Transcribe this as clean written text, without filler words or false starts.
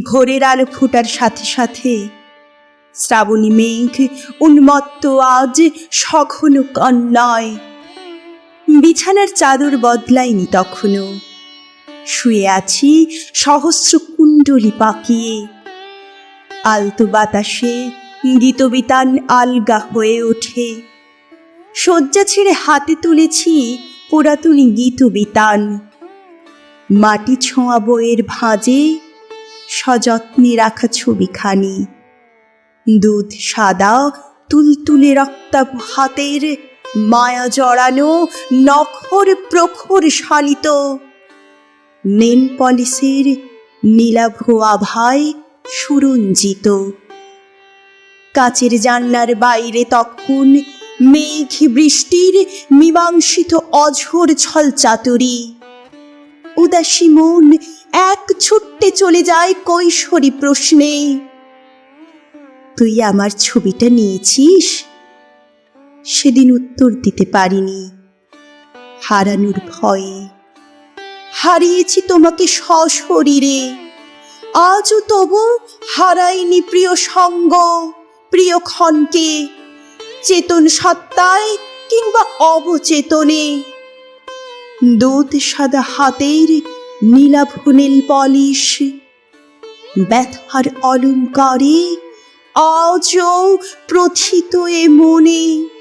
ঘোরের আলো ফোটার সাথে সাথে শ্রাবণী মেঘ উন্মত্ত আজ সঘন কন্যায়। বিছানার চাদর বদলাইনি তখনও, শুয়ে আছি সহস্র কুণ্ডলি পাকিয়ে। আলতো বাতাসে গীতবিতান আলগা হয়ে ওঠে। শয্যা ছেড়ে হাতে তুলেছি পুরাতন গীতবিতান। মাটি ছোঁয়া বইয়ের ভাঁজে সযত্নে রাখা ছবিখানি। দুধ সাদা তুলতুলে রক্তাভ হাতের মায়া জড়ানো নখর প্রখর শানিত। নেল পলিশের নীলাভ আভায় সুরঞ্জিত। কাচের জানলার বাইরে তখন মেঘ বৃষ্টির মীমাংসিত অঝোর ছল চাতুরী। উদাসী মন এক ছুট্টে চলে যায় কৈশোরী প্রশ্নে। তুই আমার ছবিটা নিয়েছিস? সেদিন উত্তর দিতে পারিনি, হারানোর ভয়ে। হারিয়েছি তোমাকে সশরীরে, আজও তবু হারাইনি প্রিয় সঙ্গ, প্রিয় ক্ষণকে, চেতন সত্তায় কিংবা অবচেতনে। দুধ সাদা হাতের নীলাভ নেল পলিশ, ব্যথার অলঙ্কারে আজও প্রথিত এ মনে।